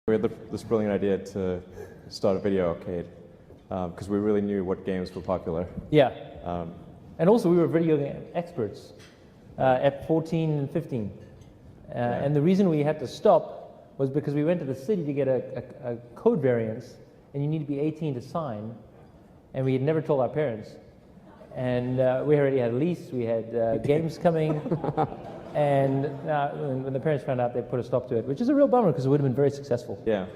We had this brilliant idea to start a video arcade because we really knew what games were popular. Yeah. And also we were video game experts at 14 and 15. And the reason we had to stop was because we went to the city to get a code variance, and you need to be 18 to sign, and we had never told our parents. And we already had a lease, we had games coming, and when the parents found out, they put a stop to it, which is a real bummer because it would have been very successful. Yeah.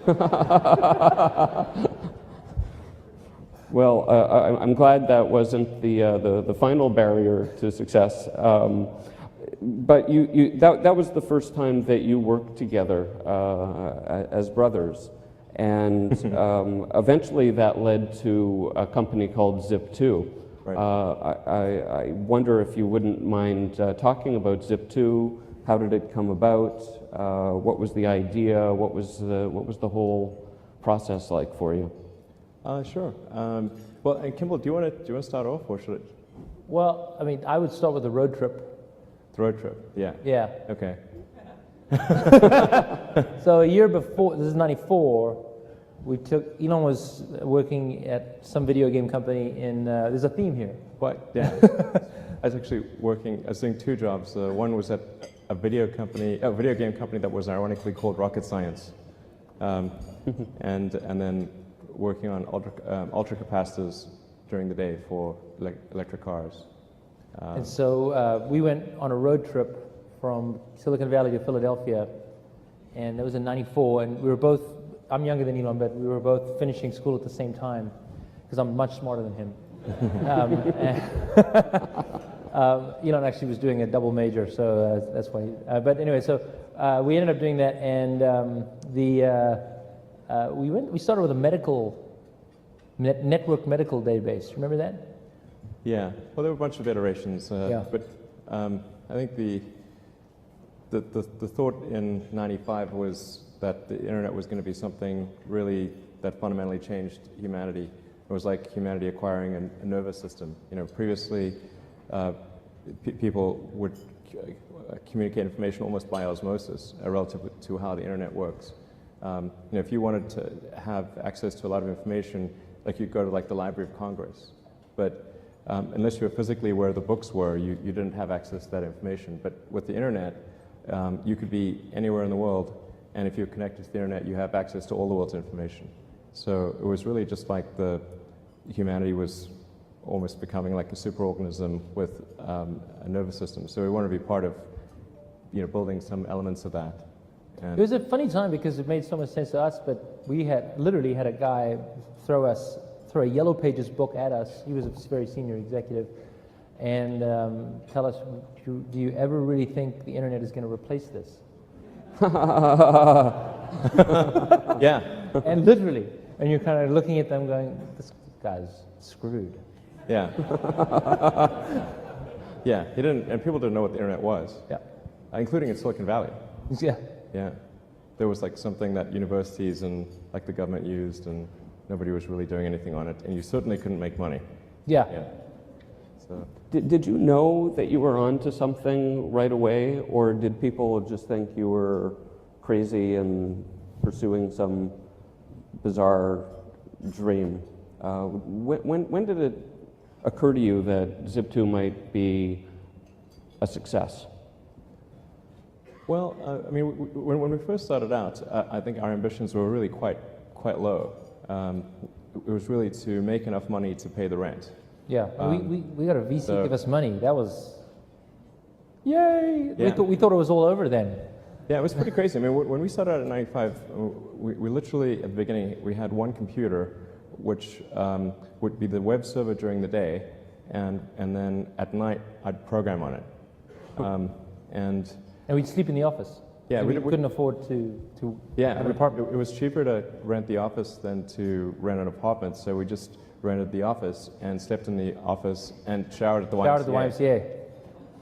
Well, I'm glad that wasn't the final barrier to success. But that was the first time that you worked together as brothers. And eventually that led to a company called Zip2. Right. I wonder if you wouldn't mind talking about Zip2. How did it come about? What was the idea? What was the whole process like for you? Sure. Well, and Kimball, do you want to start off, or should it? Well, I mean, I would start with the road trip. The road trip. Yeah. Yeah. Okay. So a year before, this is 94, Elon was working at some video game company in, there's a theme here. What? Yeah. I was actually I was doing two jobs. One was at a video game company that was ironically called Rocket Science. And then working on ultra capacitors during the day for electric cars. And so we went on a road trip from Silicon Valley to Philadelphia, and that was in 94, and we were both, I'm younger than Elon, but we were both finishing school at the same time, because I'm much smarter than him. Elon actually was doing a double major, so that's why. But anyway, so we ended up doing that, and we started with a network medical database. Remember that? Yeah. Well, there were a bunch of iterations, Yeah. but I think the thought in '95 was that the internet was going to be something really that fundamentally changed humanity. It was like humanity acquiring a nervous system. You know, previously people would communicate information almost by osmosis relative to how the internet works. You know, if you wanted to have access to a lot of information, like you'd go to like the Library of Congress, but unless you were physically where the books were, you didn't have access to that information. But with the internet, you could be anywhere in the world, and if you're connected to the internet, you have access to all the world's information. So it was really just like humanity was almost becoming like a superorganism with a nervous system. So we wanted to be part of, building some elements of that. And it was a funny time because it made so much sense to us, but we literally had a guy throw a Yellow Pages book at us. He was a very senior executive, and tell us, do you ever really think the internet is going to replace this? Yeah. And literally, and you're kind of looking at them going, this guy's screwed. Yeah. Yeah, he didn't, and people didn't know what the internet was. Yeah. Including in Silicon Valley. Yeah. Yeah. There was like something that universities and like the government used, and nobody was really doing anything on it, and you certainly couldn't make money. Yeah. Yeah. So Did you know that you were onto something right away, or did people just think you were crazy and pursuing some bizarre dream? When did it occur to you that Zip2 might be a success? Well, I mean, when we first started out, I think our ambitions were really quite low. It was really to make enough money to pay the rent. Yeah. We got a VC give us money. That was, yay! Yeah. We thought it was all over then. Yeah, it was pretty crazy. I mean, when we started out in '95, we literally, at the beginning, we had one computer, which would be the web server during the day, and then at night, I'd program on it. And we'd sleep in the office. Yeah, we couldn't afford to have an apartment. It was cheaper to rent the office than to rent an apartment, so we just rented the office and slept in the office and showered at the YMCA. Showered at the YMCA.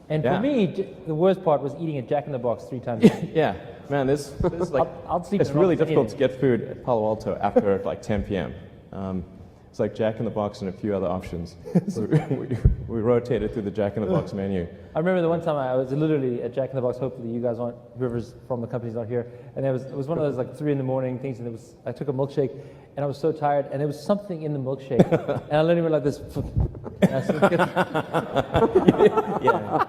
And for me, the worst part was eating at Jack in the Box 3 times a day. Yeah, man, this is like, I'll sleep it's really difficult to get food at Palo Alto after like 10 p.m. It's like Jack in the Box and a few other options. So we rotated through the Jack in the Box menu. I remember the one time I was literally at Jack in the Box. Hopefully you guys aren't, whoever's from the company's not here. And it was one of those like 3 a.m. things, and I took a milkshake, and I was so tired, and there was something in the milkshake, and I literally went like this. Yeah.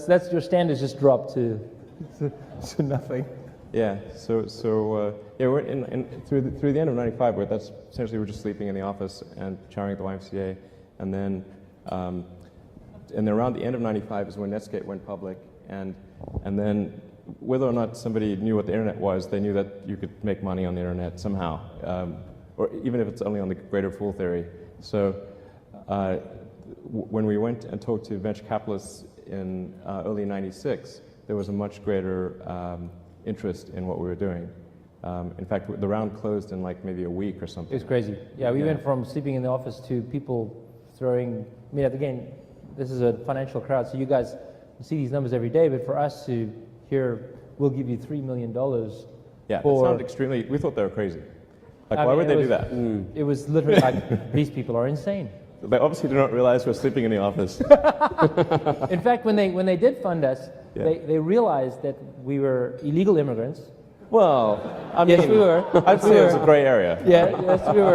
That's your standards just dropped to nothing. Yeah. So we're through the end of '95. Where that's essentially we're just sleeping in the office and chowing at the YMCA, and then around the end of '95 is when Netscape went public, and then whether or not somebody knew what the internet was, they knew that you could make money on the internet somehow, or even if it's only on the greater fool theory. So when we went and talked to venture capitalists in early '96, there was a much greater interest in what we were doing. In fact, the round closed in like maybe a week or something. It was crazy. Yeah, we went from sleeping in the office to people throwing, I mean, again, this is a financial crowd, so you guys see these numbers every day, but for us to hear, we'll give you $3 million. Yeah, it sounded extremely, we thought they were crazy. Like, why would they do that? It was literally like, these people are insane. They obviously do not realize we're sleeping in the office. In fact, when they did fund us, they realized that we were illegal immigrants. Well, I mean, yes, we were. I'd say it was a gray area. Yeah, yes, we were.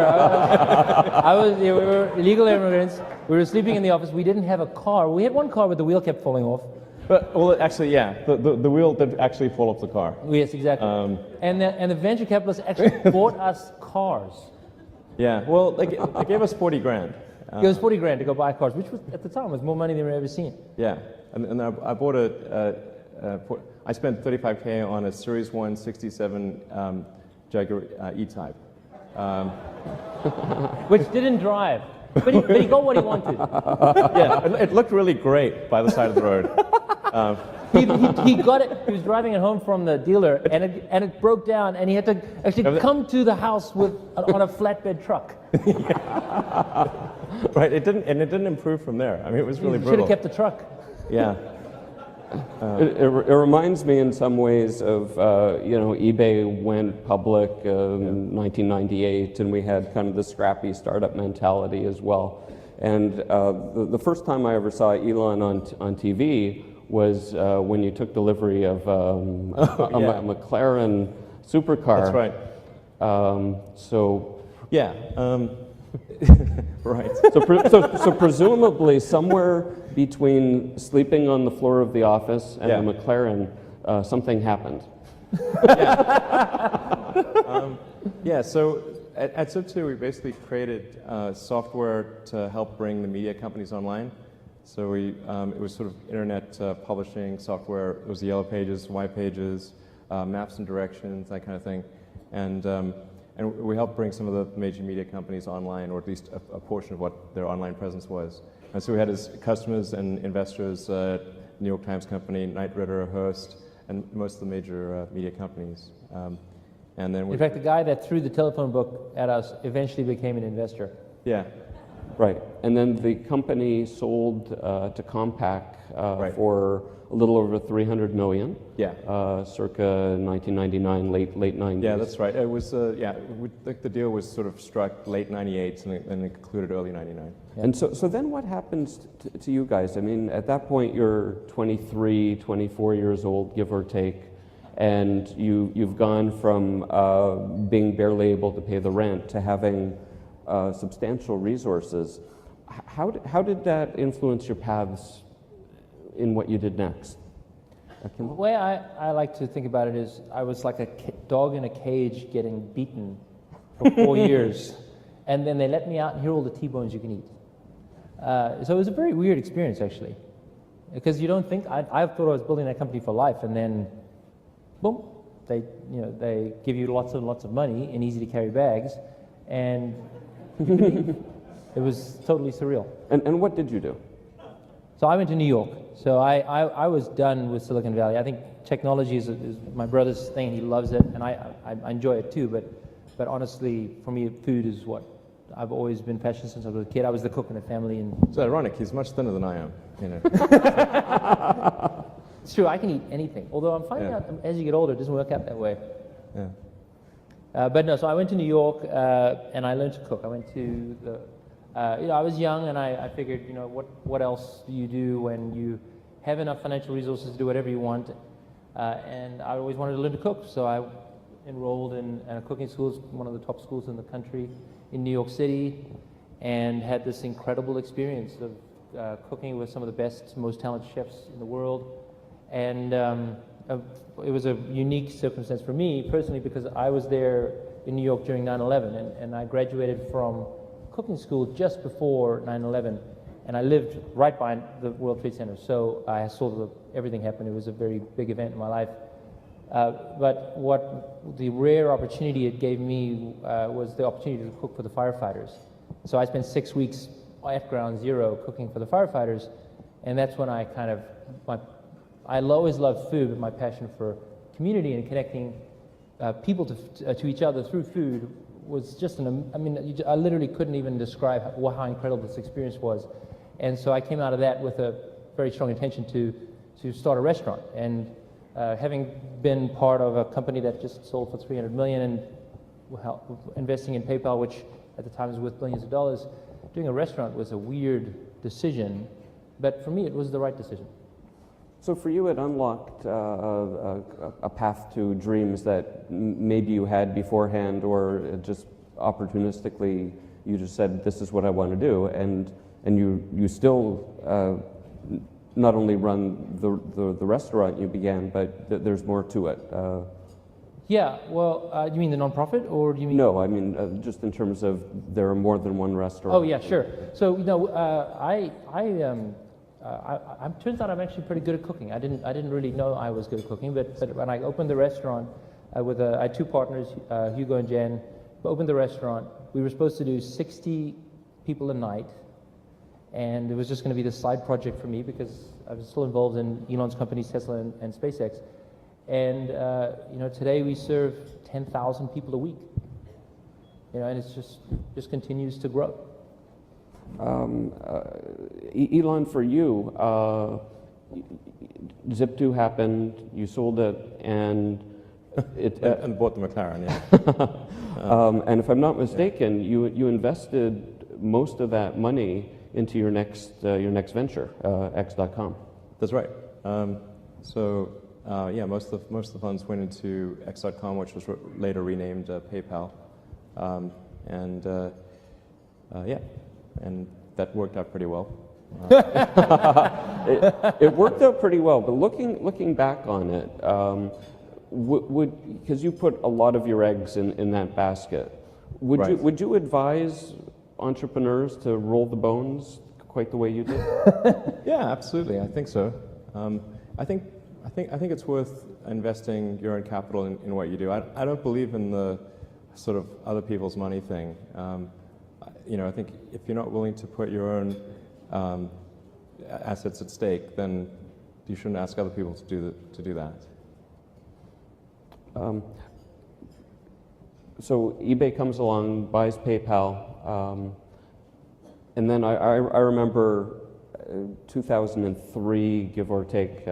We were illegal immigrants. We were sleeping in the office. We didn't have a car. We had one car, but the wheel kept falling off. Well, actually, yeah, the wheel did actually fall off the car. Yes, exactly. And the venture capitalists actually bought us cars. Yeah, well, they gave us 40 grand. It was 40 grand to go buy cars, which was, at the time was more money than we'd ever seen. Yeah, and I bought I spent $35K on a Series 1 67 Jaguar E-Type. Which didn't drive, but he got what he wanted. Yeah, it looked really great by the side of the road. He got it. He was driving it home from the dealer, and it broke down, and he had to actually come to the house on a flatbed truck. Right. It didn't improve from there. I mean, it was really brutal. Should have kept the truck. Yeah. It reminds me in some ways of, eBay went public in 1998, and we had kind of the scrappy startup mentality as well. And the first time I ever saw Elon on TV was when you took delivery of a McLaren supercar. That's right. Yeah. Right. So presumably somewhere between sleeping on the floor of the office and the McLaren, something happened. Yeah. So at Zip2, we basically created software to help bring the media companies online. So it was sort of internet publishing software. It was the Yellow Pages, White Pages, maps and directions, that kind of thing. And we helped bring some of the major media companies online, or at least a portion of what their online presence was. And so we had as customers and investors, New York Times Company, Knight Ridder, Hearst, and most of the major media companies. And then in fact, the guy that threw the telephone book at us eventually became an investor. Yeah. Right. And then the company sold to Compaq for a little over $300 million. Yeah. Circa 1999, late 90s. Yeah, that's right. It was the deal was sort of struck late '98 and it concluded early '99. Yeah. And so then what happens to you guys? I mean, at that point you're 23, 24 years old, give or take, and you've gone from being barely able to pay the rent to having substantial resources. How did that influence your paths in what you did next? The way I like to think about it is I was like a dog in a cage getting beaten for 4 years, and then they let me out and here are all the T-bones you can eat. So it was a very weird experience, actually, because you don't think, I thought I was building that company for life, and then boom, they give you lots and lots of money in easy to carry bags, and it was totally surreal. And what did you do? So I went to New York. So I was done with Silicon Valley. I think technology is my brother's thing. He loves it, and I enjoy it too. But honestly, for me, food is what I've always been passionate since I was a kid. I was the cook in the family, and it's ironic. He's much thinner than I am. You know. It's true. I can eat anything. Although I'm finding out as you get older, it doesn't work out that way. Yeah. But no, so I went to New York and I learned to cook. I went to the, I was young and I figured, what else do you do when you have enough financial resources to do whatever you want? And I always wanted to learn to cook, so I enrolled in a cooking school, one of the top schools in the country in New York City, and had this incredible experience of cooking with some of the best, most talented chefs in the world. And it was a unique circumstance for me personally because I was there in New York during 9/11, and I graduated from cooking school just before 9/11, and I lived right by the World Trade Center, so I saw everything happen. It was a very big event in my life. But what the rare opportunity it gave me was the opportunity to cook for the firefighters. So I spent 6 weeks at ground zero cooking for the firefighters, and that's when I I always loved food, but my passion for community and connecting people to each other through food was just I literally couldn't even describe how incredible this experience was. And so I came out of that with a very strong intention to start a restaurant. And having been part of a company that just sold for $300 million and investing in PayPal, which at the time was worth billions of dollars, doing a restaurant was a weird decision, but for me it was the right decision. So for you, it unlocked a path to dreams that maybe you had beforehand, or just opportunistically you just said, "This is what I want to do," and you still not only run the restaurant you began, but there's more to it. Yeah. Well, you mean the nonprofit, or do you mean? No, I mean just in terms of there are more than one restaurant. Oh yeah, sure. So turns out I'm actually pretty good at cooking. I didn't really know I was good at cooking, but when I opened the restaurant I had two partners, Hugo and Jen, opened the restaurant. We were supposed to do 60 people a night, and it was just going to be this side project for me because I was still involved in Elon's companies, Tesla and SpaceX. And today we serve 10,000 people a week. And it's just continues to grow. Elon, for you, Zip2 happened, you sold it, and and bought the McLaren, yeah. And if I'm not mistaken, you invested most of that money into your next venture, X.com. That's right. Most of the funds went into X.com, which was later renamed PayPal, and that worked out pretty well. It worked out pretty well, but looking back on it, because you put a lot of your eggs in that basket, would you advise entrepreneurs to roll the bones quite the way you did? Yeah, absolutely. I think so. I think it's worth investing your own capital in what you do. I don't believe in the sort of other people's money thing. I think if you're not willing to put your own assets at stake, then you shouldn't ask other people to do that. So eBay comes along, buys PayPal, and then I remember 2003, give or take,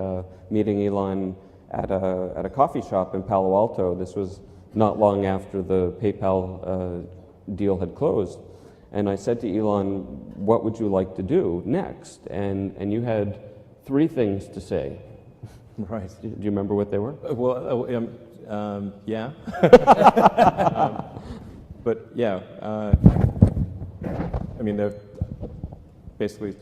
meeting Elon at a coffee shop in Palo Alto. This was not long after the PayPal deal had closed. And I said to Elon, "What would you like to do next?" And you had three things to say. Right. Do you remember what they were? Yeah. But yeah, they're basically,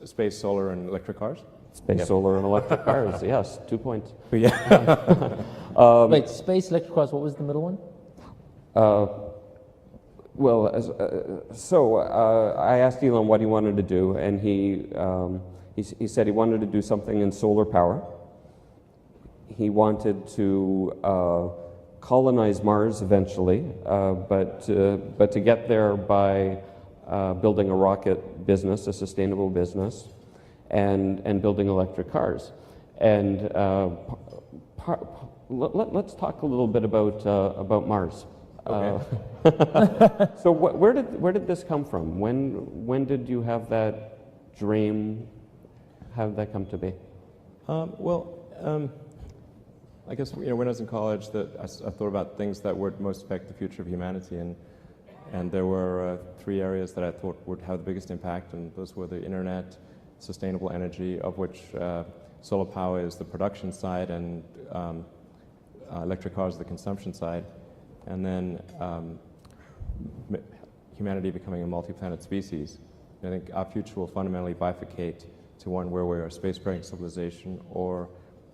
space, solar, and electric cars. Space, solar, and electric cars. Yes, 2 points. But yeah. Wait, space, electric cars. What was the middle one? I asked Elon what he wanted to do, and he said he wanted to do something in solar power. He wanted to colonize Mars eventually, but to get there by building a rocket business, a sustainable business, and building electric cars. And let's talk a little bit about Mars. Okay. So where did this come from? When did you have that dream? How did that come to be? I guess when I was in college, I thought about things that would most affect the future of humanity, and there were 3 areas that I thought would have the biggest impact, and those were the internet, sustainable energy, of which solar power is the production side, and electric cars the consumption side, and then humanity becoming a multi-planet species. And I think our future will fundamentally bifurcate to one where we are a space-faring civilization, or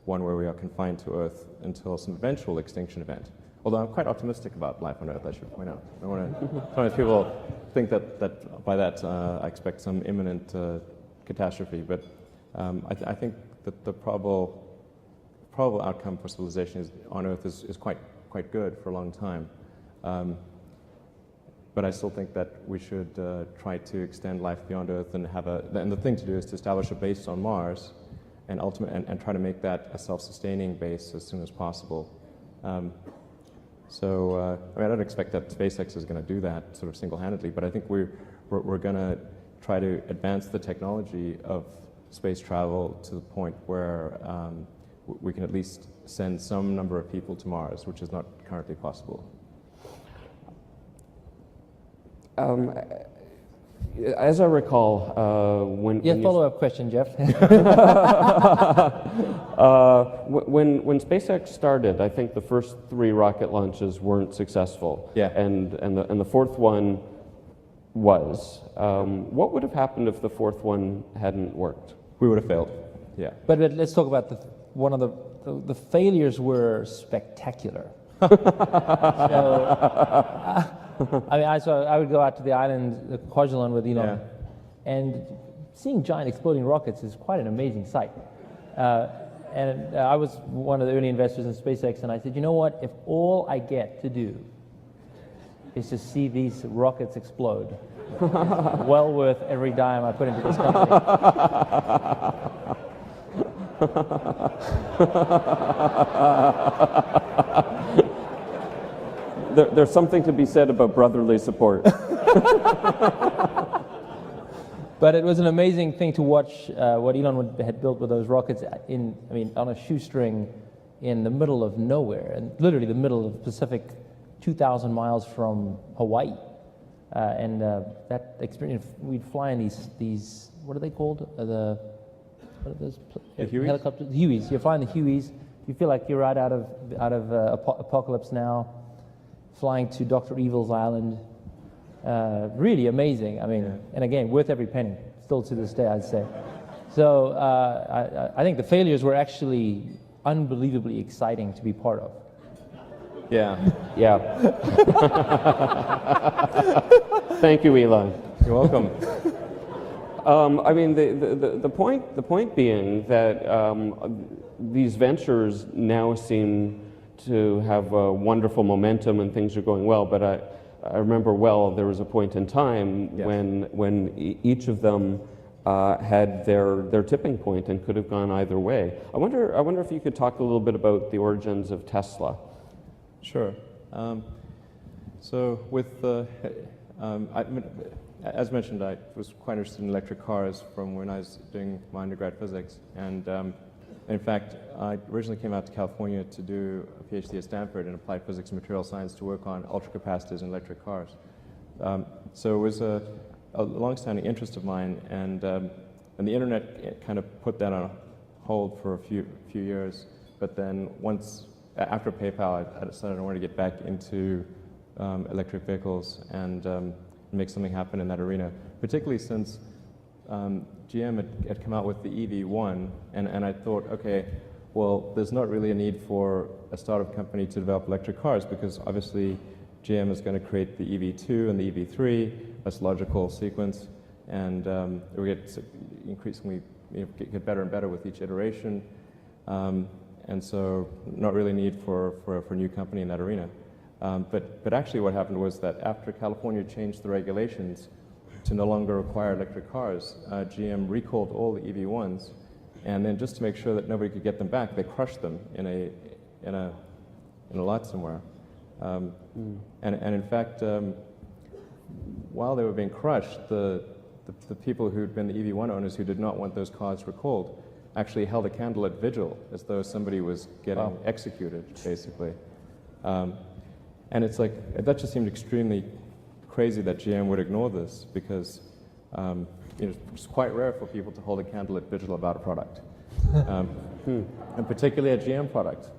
one where we are confined to Earth until some eventual extinction event. Although I'm quite optimistic about life on Earth, I should point out. I want to. Sometimes people think that by that I expect some imminent catastrophe, but I think that the probable outcome for civilization on Earth is quite good for a long time. But I still think that we should try to extend life beyond Earth and and the thing to do is to establish a base on Mars, and and try to make that a self-sustaining base as soon as possible. So I don't expect that SpaceX is going to do that sort of single-handedly, but I think we're going to try to advance the technology of space travel to the point where we can at least send some number of people to Mars, which is not currently possible. As I recall, when follow-up question, Jeff. when SpaceX started, I think the first 3 rocket launches weren't successful. Yeah. And the 4th one was. What would have happened if the 4th one hadn't worked? We would have failed. Yeah. But let's talk about one of the failures were spectacular. I would go out to the island, the Kwajalein with Elon, and seeing giant exploding rockets is quite an amazing sight. And I was one of the early investors in SpaceX, and I said, you know what? If all I get to do is to see these rockets explode, well worth every dime I put into this company. There's something to be said about brotherly support. But it was an amazing thing to watch what Elon had built with those rockets on a shoestring in the middle of nowhere, and literally the middle of the Pacific, 2,000 miles from Hawaii. That experience, we'd fly in these what are they called? What are those Hueys? helicopters? Hueys. You're flying the Hueys. You feel like you're right out of Apocalypse Now, flying to Dr. Evil's island. Really amazing. And again, worth every penny, still to this day, I'd say. So I think the failures were actually unbelievably exciting to be part of. Yeah. Yeah. Thank you, Elon. You're welcome. The point being that these ventures now seem to have a wonderful momentum and things are going well, but I remember there was a point in time when each of them had their tipping point and could have gone either way. I wonder if you could talk a little bit about the origins of Tesla. Sure. So with as mentioned, I was quite interested in electric cars from when I was doing my undergrad physics, and in fact, I originally came out to California to do a PhD at Stanford in applied physics and material science to work on ultracapacitors in electric cars. So it was a long-standing interest of mine, and the internet kind of put that on hold for a few years. But then after PayPal, I decided I wanted to get back into electric vehicles and make something happen in that arena, particularly since GM had come out with the EV1, and I thought, okay, well, there's not really a need for a startup company to develop electric cars, because obviously GM is going to create the EV2 and the EV3. That's logical sequence, and we get increasingly get better and better with each iteration, and so not really need for a new company in that arena. But actually what happened was that after California changed the regulations to no longer require electric cars, GM recalled all the EV1s, and then just to make sure that nobody could get them back, they crushed them in a lot somewhere. And in fact, while they were being crushed, the people who'd been the EV1 owners who did not want those cars recalled actually held a candlelit vigil as though somebody was getting executed, basically. And it's like, that just seemed extremely crazy that GM would ignore this, because it's quite rare for people to hold a candlelit vigil about a product. And particularly a GM product.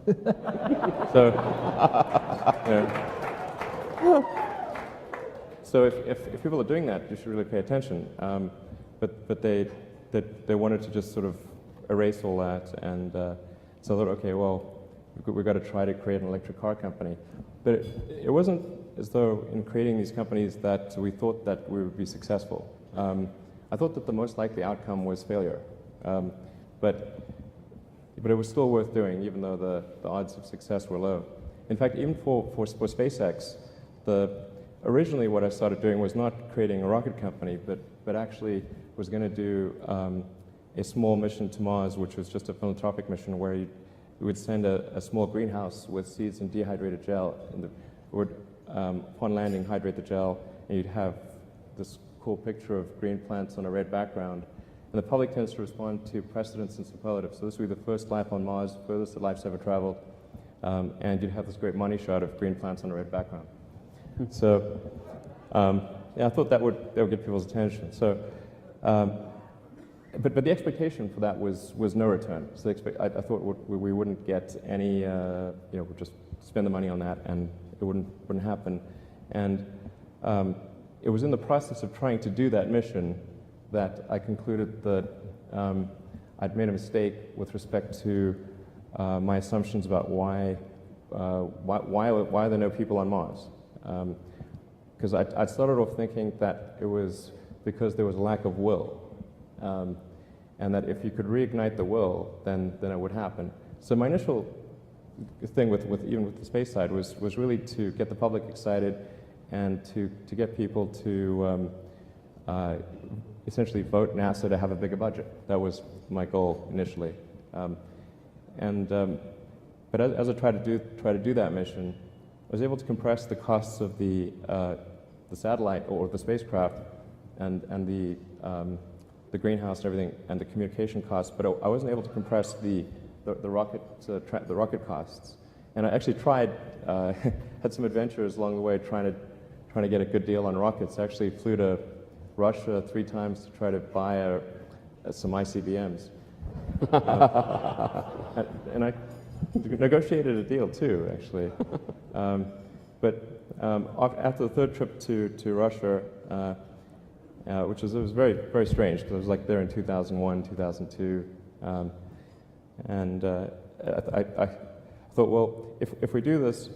So, so if people are doing that, you should really pay attention. But they wanted to just sort of erase all that, and so I thought, okay, well, we've got to try to create an electric car company. But it wasn't as though in creating these companies that we thought that we would be successful. I thought that the most likely outcome was failure. But it was still worth doing, even though the odds of success were low. In fact, even for SpaceX, originally what I started doing was not creating a rocket company, but actually was going to do a small mission to Mars, which was just a philanthropic mission where you would send a small greenhouse with seeds and dehydrated gel, and it would, upon landing, hydrate the gel, and you'd have this cool picture of green plants on a red background. And the public tends to respond to precedents and superlatives. So this would be the first life on Mars, furthest that life's ever traveled, and you'd have this great money shot of green plants on a red background. So yeah, I thought that would get people's attention. So, but the expectation for that was no return. So I thought we wouldn't get any, we'd just spend the money on that and it wouldn't happen. And it was in the process of trying to do that mission that I concluded that I'd made a mistake with respect to my assumptions about why are there no people on Mars. Because I'd started off thinking that it was because there was a lack of will, and that if you could reignite the will, then it would happen. So my initial thing even with the space side was really to get the public excited and to get people to essentially vote NASA to have a bigger budget. That was my goal initially. But as I tried to do that mission, I was able to compress the costs of the satellite or the spacecraft and the greenhouse and everything and the communication costs, but I wasn't able to compress the rocket costs. And I actually tried, had some adventures along the way trying to get a good deal on rockets. I actually flew to Russia 3 times to try to buy some ICBMs. And I negotiated a deal too, actually. But after the 3rd trip to Russia, which was very, very strange, because I was like there in 2001, 2002, and I thought, well, if we do this,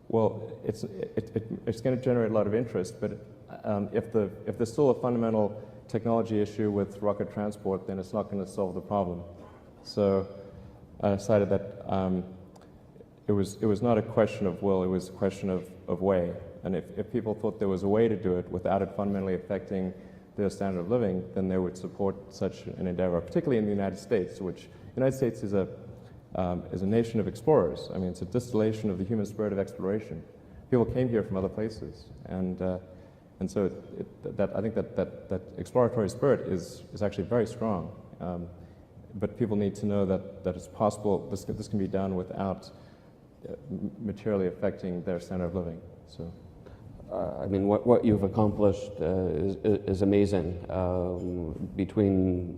well, it's going to generate a lot of interest, but if there's still a fundamental technology issue with rocket transport, then it's not going to solve the problem. So I decided that it was not a question of will, it was a question of way. And if people thought there was a way to do it without it fundamentally affecting their standard of living, then they would support such an endeavor, particularly in the United States, which the United States is a nation of explorers. I mean, it's a distillation of the human spirit of exploration. People came here from other places, and so I think that exploratory spirit is actually very strong. But people need to know that it's possible, this can be done without materially affecting their standard of living. So, I mean, what you've accomplished is amazing. Between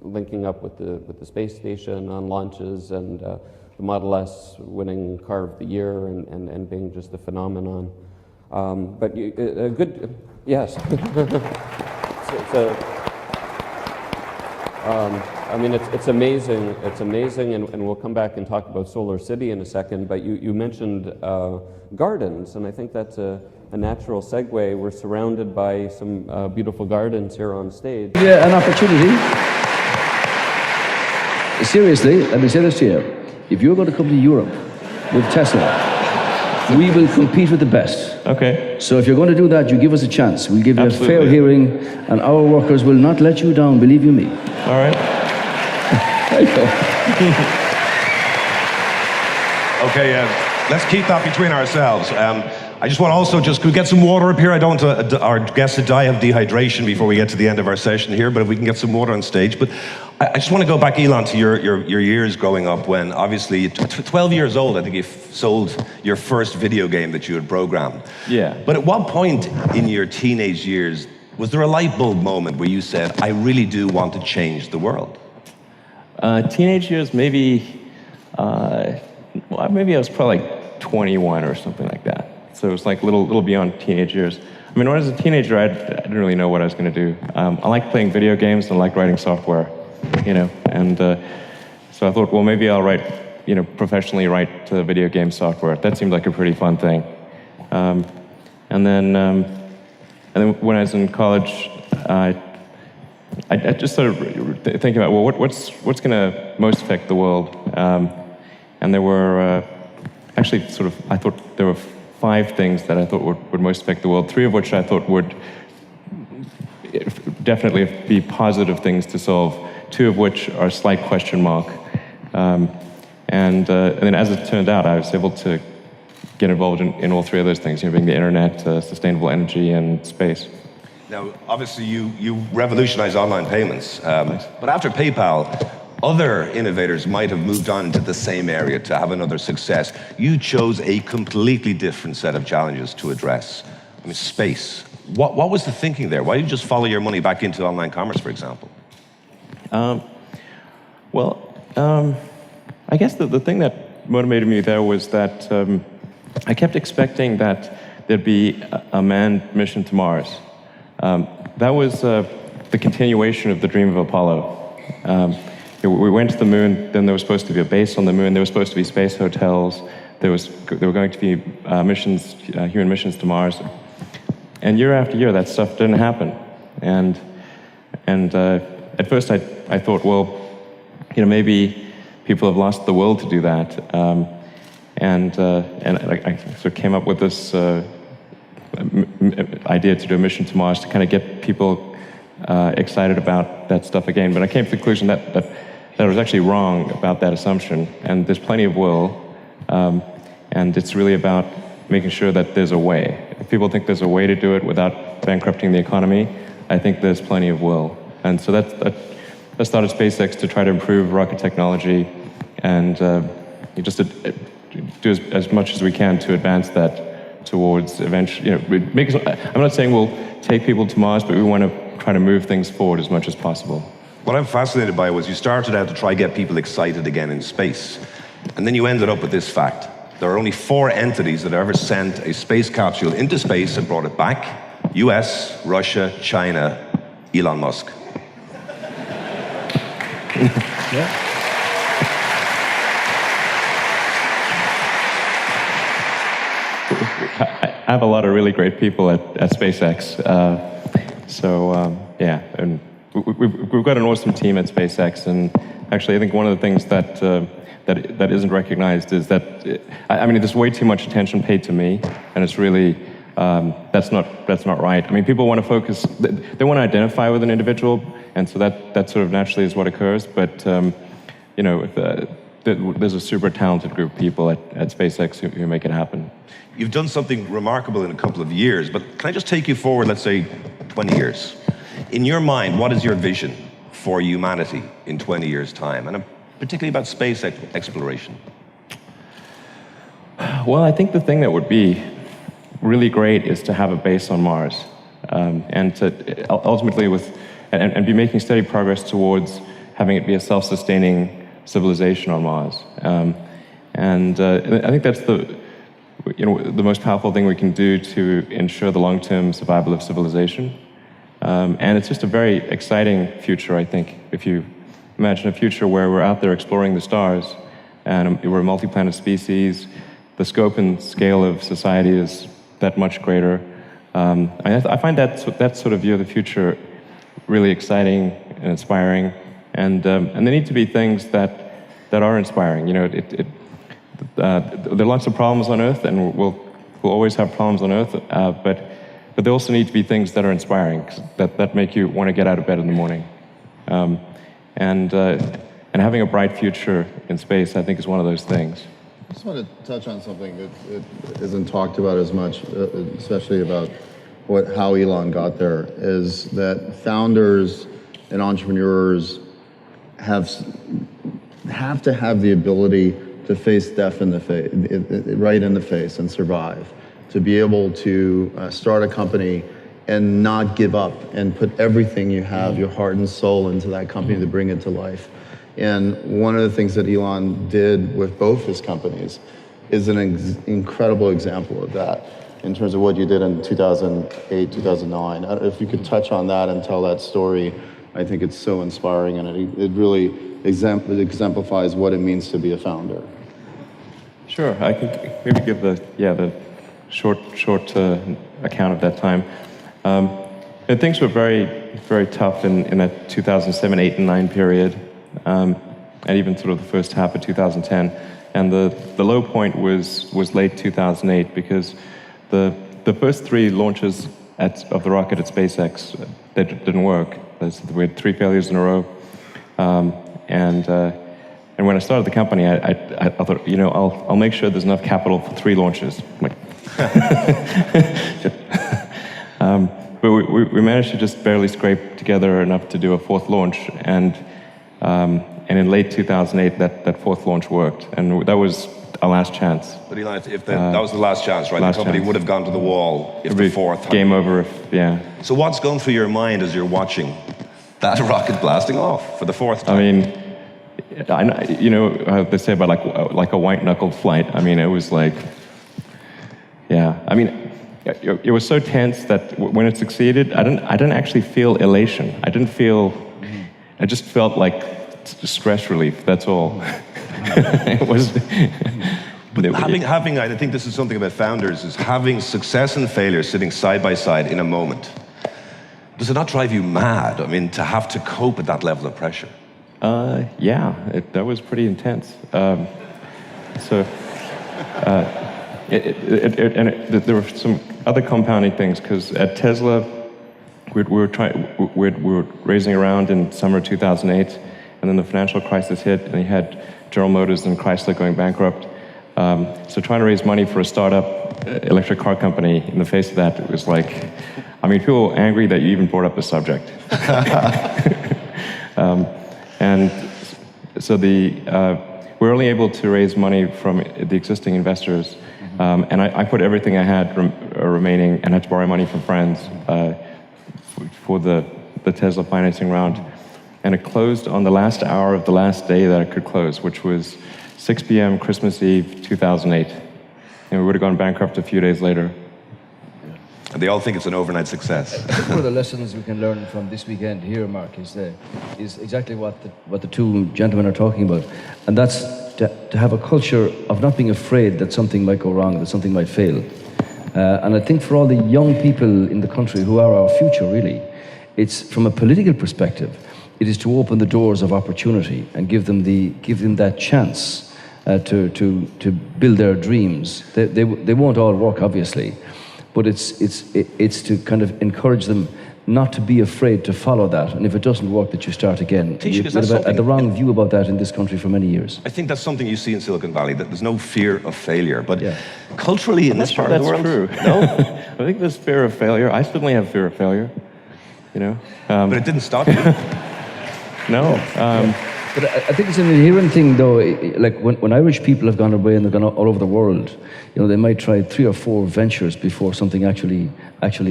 linking up with the space station on launches and the Model S winning Car of the Year and being just a phenomenon. But a good, yes. I mean, it's amazing. It's amazing, and we'll come back and talk about Solar City in a second. But you mentioned gardens, and I think that's a natural segue. We're surrounded by some beautiful gardens here on stage. Yeah, an opportunity. Seriously, let me say this to you. If you're going to come to Europe with Tesla, we will compete with the best. Okay. So if you're going to do that, you give us a chance. We'll give you Absolutely. a fair hearing, and our workers will not let you down, believe you me. All right. There you go. Okay, let's keep that between ourselves. I just want to also could we get some water up here? I don't want our guests to die of dehydration before we get to the end of our session here, but if we can get some water on stage. But I just want to go back, Elon, to your years growing up when obviously 12 years old, I think you sold your first video game that you had programmed. Yeah. But at what point in your teenage years was there a light bulb moment where you said, I really do want to change the world? Teenage years, maybe I was probably like 21 or something like that. So it was like a little beyond teenage years. I mean, when I was a teenager, I didn't really know what I was going to do. I liked playing video games and I liked writing software, and so I thought, well, maybe I'll professionally write video game software. That seemed like a pretty fun thing. And then when I was in college, I just started thinking about, well, what's going to most affect the world? And there were actually I thought there were 5 things that I thought would most affect the world, 3 of which I thought would definitely be positive things to solve, 2 of which are a slight question mark. And then as it turned out, I was able to get involved in all 3 of those things, being the internet, sustainable energy, and space. Now, obviously, you revolutionized online payments, but after PayPal, other innovators might have moved on into the same area to have another success. You chose a completely different set of challenges to address. I mean, space. What was the thinking there? Why did you just follow your money back into online commerce, for example? I guess the thing that motivated me there was that I kept expecting that there'd be a manned mission to Mars. That was the continuation of the dream of Apollo. We went to the moon, then there was supposed to be a base on the moon, there were supposed to be space hotels, there were going to be human missions to Mars. And year after year, that stuff didn't happen. And at first I thought, well, maybe people have lost the will to do that. And I sort of came up with this idea to do a mission to Mars to kind of get people excited about that stuff again. But I came to the conclusion that I was actually wrong about that assumption. And there's plenty of will. And it's really about making sure that there's a way. If people think there's a way to do it without bankrupting the economy, I think there's plenty of will. And so that started SpaceX to try to improve rocket technology and just to do as much as we can to advance that towards eventually, I'm not saying we'll take people to Mars, but we want to try to move things forward as much as possible. What I'm fascinated by was you started out to try to get people excited again in space, and then you ended up with this fact. There are only 4 entities that have ever sent a space capsule into space and brought it back: US, Russia, China, Elon Musk. Yeah. I have a lot of really great people at SpaceX. Yeah, and we've got an awesome team at SpaceX, and actually I think one of the things that isn't recognized is that, there's way too much attention paid to me, and it's really, that's not right. I mean, people want to focus, they want to identify with an individual, and so that sort of naturally is what occurs, but, there's a super talented group of people at SpaceX who make it happen. You've done something remarkable in a couple of years, but can I just take you forward, let's say, 20 years? In your mind, what is your vision for humanity in 20 years' time, and particularly about space exploration? Well, I think the thing that would be really great is to have a base on Mars, and to ultimately and be making steady progress towards having it be a self-sustaining civilization on Mars. And I think that's the most powerful thing we can do to ensure the long-term survival of civilization. And it's just a very exciting future, I think. If you imagine a future where we're out there exploring the stars, and we're a multi-planet species, the scope and scale of society is that much greater. I find that sort of view of the future really exciting and inspiring. And there need to be things that are inspiring. There are lots of problems on Earth, and we'll always have problems on Earth. But there also need to be things that are inspiring, that make you want to get out of bed in the morning. And having a bright future in space, I think, is one of those things. I just want to touch on something that isn't talked about as much, especially about how Elon got there, is that founders and entrepreneurs have to have the ability to face death in the face, right in the face, and survive. To be able to start a company and not give up and put everything you have, your heart and soul, into that company to bring it to life. And one of the things that Elon did with both his companies is an incredible example of that in terms of what you did in 2008, 2009. If you could touch on that and tell that story, I think it's so inspiring, and it really exemplifies what it means to be a founder. Sure, I can maybe give the short account of that time. And things were very, very tough in that 2007, 8, and 9 period, and even sort of the first half of 2010. And the low point was late 2008, because the first 3 launches of the rocket at SpaceX, that didn't work. We had 3 failures in a row. And when I started the company, I thought, you know, I'll make sure there's enough capital for 3 launches. But we managed to just barely scrape together enough to do a 4th launch, and in late 2008, that 4th launch worked, and that was our last chance. But Elon, if that was the last chance, right? The company would have gone to the wall if the 4th. Game over, yeah. So what's going through your mind as you're watching that rocket blasting off for the 4th time? I mean, you know how they say about like a white-knuckled flight. I mean, it was like, yeah. I mean, it was so tense that when it succeeded, I didn't actually feel elation. I just felt like stress relief. That's all. It was. But having, I think this is something about founders, is having success and failure sitting side by side in a moment. Does it not drive you mad? I mean, to have to cope with that level of pressure. Yeah, that was pretty intense. There were some other compounding things, because at Tesla, we were raising around in summer 2008, and then the financial crisis hit, and you had General Motors and Chrysler going bankrupt. So trying to raise money for a startup electric car company, in the face of that, it was like, I mean, people were angry that you even brought up the subject. And so we're only able to raise money from the existing investors, and I put everything I had remaining, and had to borrow money from friends for the Tesla financing round. And it closed on the last hour of the last day that it could close, which was 6 p.m. Christmas Eve, 2008. And we would have gone bankrupt a few days later. And they all think it's an overnight success. I think one of the lessons we can learn from this weekend here, Mark, is exactly what the 2 gentlemen are talking about. And that's to have a culture of not being afraid that something might go wrong, that something might fail. And I think for all the young people in the country who are our future, really, it's from a political perspective, it is to open the doors of opportunity and give them that chance to build their dreams. They won't all work, obviously, but it's to kind of encourage them not to be afraid to follow that, and if it doesn't work, that you start again. We've had the wrong view about that in this country for many years. I think that's something you see in Silicon Valley, that there's no fear of failure. But culturally in this part of the world, true. No? I think there's fear of failure. I certainly have fear of failure, you know. But it didn't stop you. No. But I think it's an inherent thing, though. Like when Irish people have gone away and they've gone all over the world, you know, they might try 3 or 4 ventures before something actually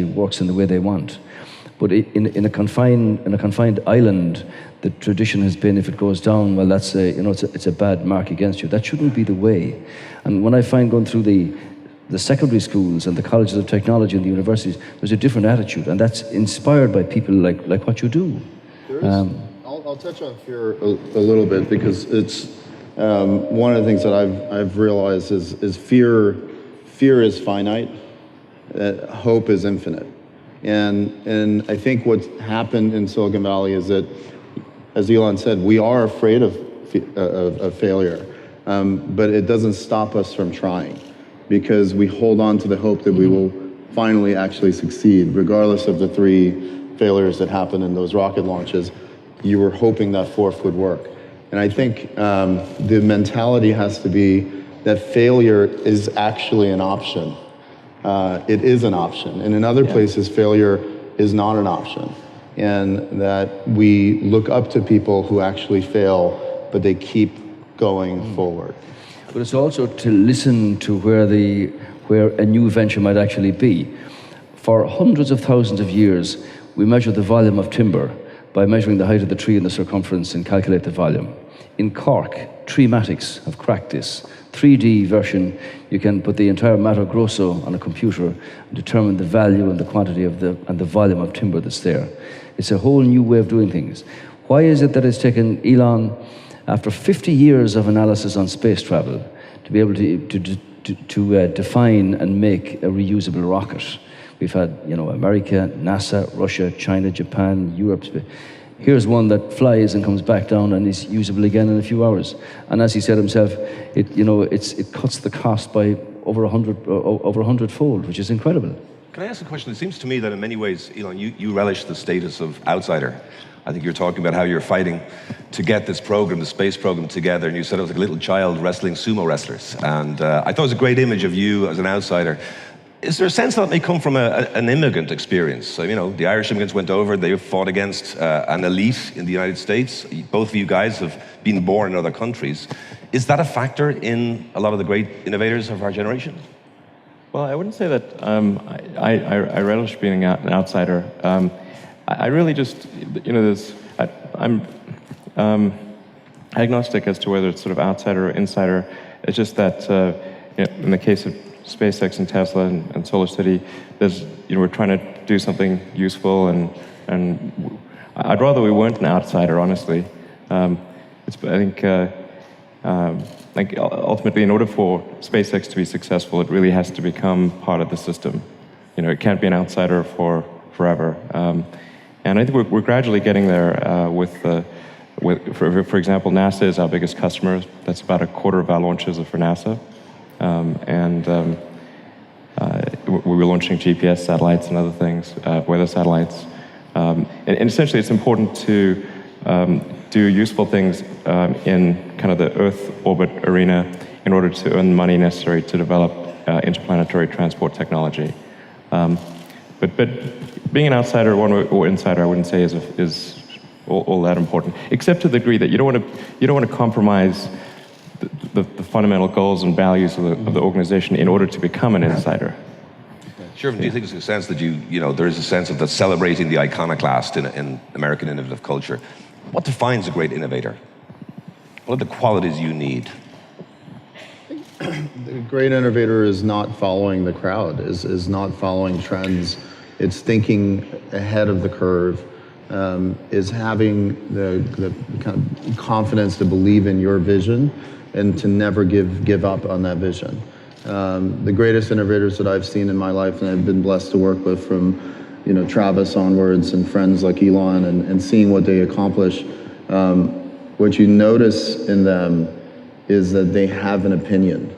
works in the way they want. But in a confined island, the tradition has been, if it goes down, well, that's it's a bad mark against you. That shouldn't be the way. And when I find going through the secondary schools and the colleges of technology and the universities, there's a different attitude, and that's inspired by people like what you do. I'll touch on fear a little bit, because it's one of the things that I've realized is fear is finite, hope is infinite. And I think what's happened in Silicon Valley is that, as Elon said, we are afraid of failure, but it doesn't stop us from trying, because we hold on to the hope that we will finally actually succeed, regardless of the 3 failures that happened in those rocket launches. You were hoping that 4th would work. And I think the mentality has to be that failure is actually an option. It is an option. And in other places, failure is not an option. And that we look up to people who actually fail, but they keep going forward. But it's also to listen to where a new venture might actually be. For hundreds of thousands of years, we measure the volume of timber by measuring the height of the tree and the circumference and calculate the volume. In Cork, Treematics have cracked this 3D version. You can put the entire Mato Grosso on a computer and determine the value and the quantity of and the volume of timber that's there. It's a whole new way of doing things. Why is it that it's taken Elon, after 50 years of analysis on space travel, to be able to define and make a reusable rocket? We've had, America, NASA, Russia, China, Japan, Europe. Here's one that flies and comes back down and is usable again in a few hours. And as he said himself, it cuts the cost by over 100-fold, which is incredible. Can I ask a question? It seems to me that in many ways, Elon, you relish the status of outsider. I think you're talking about how you're fighting to get this program, the space program, together, and you said it was like a little child wrestling sumo wrestlers. And I thought it was a great image of you as an outsider. Is there a sense that may come from an immigrant experience? So, the Irish immigrants went over, they fought against an elite in the United States. Both of you guys have been born in other countries. Is that a factor in a lot of the great innovators of our generation? Well, I wouldn't say that I relish being an outsider. I really just, I'm agnostic as to whether it's sort of outsider or insider. It's just that, in the case of SpaceX and Tesla and SolarCity, we're trying to do something useful, and I'd rather we weren't an outsider, honestly. I think ultimately, in order for SpaceX to be successful, it really has to become part of the system. It can't be an outsider for forever. And I think we're gradually getting there for example, NASA is our biggest customer. That's about a quarter of our launches are for NASA. We were launching GPS satellites and other things, weather satellites. And essentially, it's important to do useful things in kind of the Earth orbit arena in order to earn the money necessary to develop interplanetary transport technology. But being an outsider or insider, I wouldn't say is all that important, except to the degree that you don't want to compromise the fundamental goals and values of the organization in order to become an insider. Sure. Do you think there's a sense that there is a sense of celebrating the iconoclast in American innovative culture? What defines a great innovator? What are the qualities you need? The great innovator is not following the crowd, is not following trends. It's thinking ahead of the curve, is having the kind of confidence to believe in your vision and to never give up on that vision. The greatest innovators that I've seen in my life, and I've been blessed to work with from Travis onwards and friends like Elon and seeing what they accomplish, what you notice in them is that they have an opinion.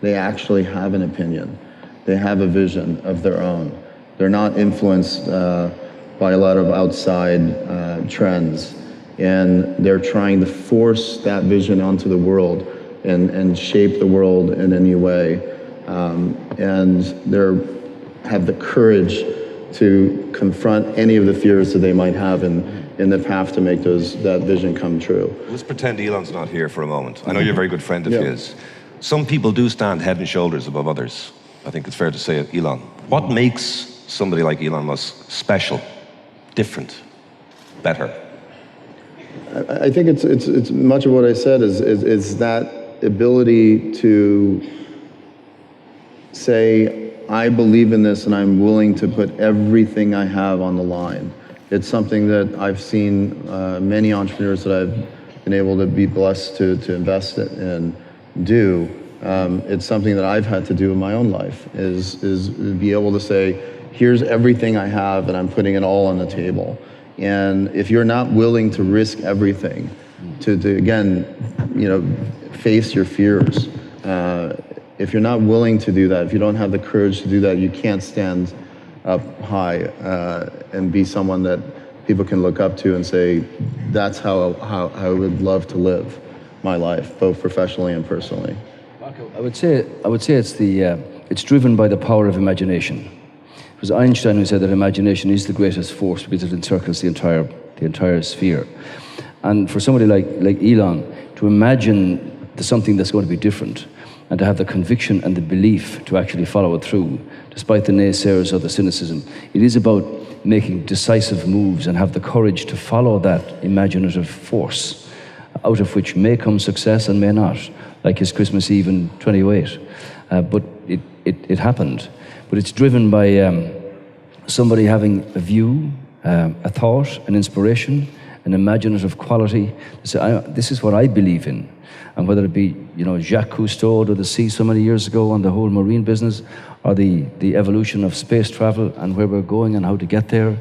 They actually have an opinion. They have a vision of their own. They're not influenced by a lot of outside trends. And they're trying to force that vision onto the world and shape the world in a new way. And they have the courage to confront any of the fears that they might have in the path to make that vision come true. Let's pretend Elon's not here for a moment. I know you're a very good friend of his. Some people do stand head and shoulders above others. I think it's fair to say it, Elon. What makes somebody like Elon Musk special, different, better? I think it's much of what I said is that ability to say, I believe in this and I'm willing to put everything I have on the line. It's something that I've seen many entrepreneurs that I've been able to be blessed to invest in do. It's something that I've had to do in my own life, is be able to say, here's everything I have and I'm putting it all on the table. And if you're not willing to risk everything, to again, face your fears, if you're not willing to do that, if you don't have the courage to do that, you can't stand up high and be someone that people can look up to and say, that's how I would love to live my life, both professionally and personally. Marco, I would say it's driven by the power of imagination. It was Einstein who said that imagination is the greatest force because it encircles the entire sphere. And for somebody like Elon to imagine something that's going to be different, and to have the conviction and the belief to actually follow it through, despite the naysayers or the cynicism, it is about making decisive moves and have the courage to follow that imaginative force, out of which may come success and may not, like his Christmas Eve in 28. But it happened. But it's driven by somebody having a view, a thought, an inspiration, an imaginative quality to say, this is what I believe in. And whether it be, Jacques Cousteau to the sea so many years ago on the whole marine business, or the evolution of space travel and where we're going and how to get there,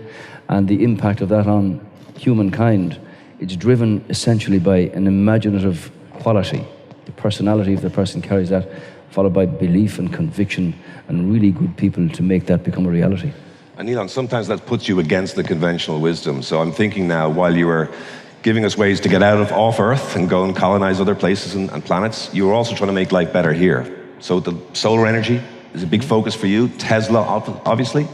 and the impact of that on humankind, it's driven essentially by an imaginative quality. The personality of the person carries that, followed by belief and conviction and really good people to make that become a reality. And Elon, sometimes that puts you against the conventional wisdom. So I'm thinking now, while you were giving us ways to get off Earth and go and colonize other places and planets, you were also trying to make life better here. So the solar energy is a big focus for you, Tesla, obviously.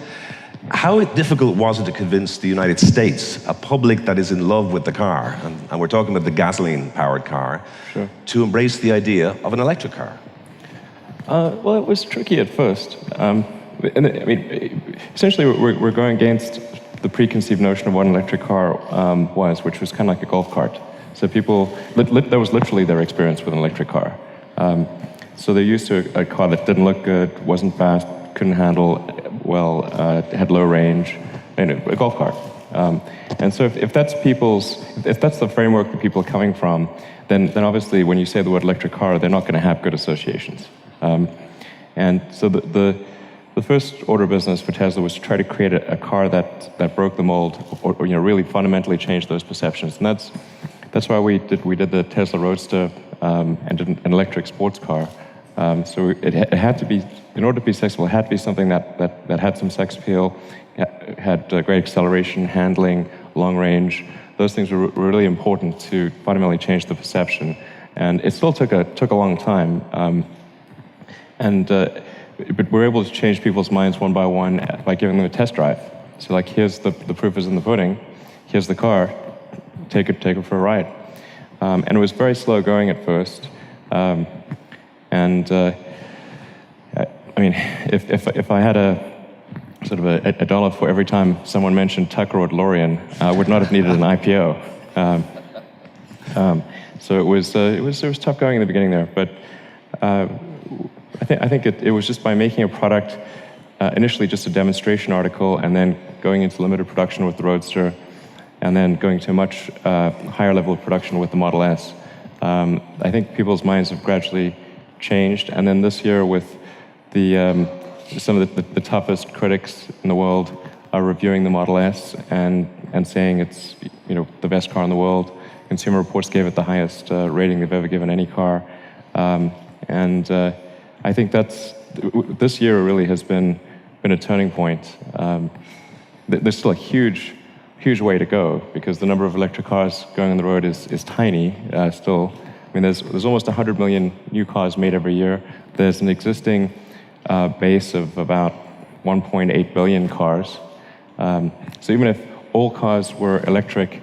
How difficult was it to convince the United States, a public that is in love with the car, and we're talking about the gasoline-powered car, Sure. to embrace the idea of an electric car? Well, it was tricky at first. Essentially, we're going against the preconceived notion of what an electric car was, which was kind of like a golf cart. So people, that was literally their experience with an electric car. So they're used to a car that didn't look good, wasn't fast, couldn't handle well, had low range, a golf cart. And so if that's the framework that people are coming from, then obviously when you say the word electric car, they're not going to have good associations. And so the first order of business for Tesla was to try to create a car that broke the mold, or really fundamentally changed those perceptions. And that's why we did the Tesla Roadster and did an electric sports car. So it had to be, in order to be successful, it had to be something that had some sex appeal, had great acceleration, handling, long range. Those things were really important to fundamentally change the perception. And it still took a long time. But we're able to change people's minds one by one by giving them a test drive. So like, here's the proof is in the pudding. Here's the car. Take it for a ride. And it was very slow going at first. If I had a sort of a dollar for every time someone mentioned Tucker or DeLorean, I would not have needed an IPO. So it was tough going in the beginning there, but I think it was just by making a product, initially just a demonstration article, and then going into limited production with the Roadster, and then going to a much higher level of production with the Model S. I think people's minds have gradually changed, and then this year with some of the toughest critics in the world are reviewing the Model S and saying it's the best car in the world. Consumer Reports gave it the highest rating they've ever given any car, I think this year really has been a turning point. There's still a huge way to go because the number of electric cars going on the road is tiny still. I mean, there's almost 100 million new cars made every year. There's an existing base of about 1.8 billion cars. So even if all cars were electric,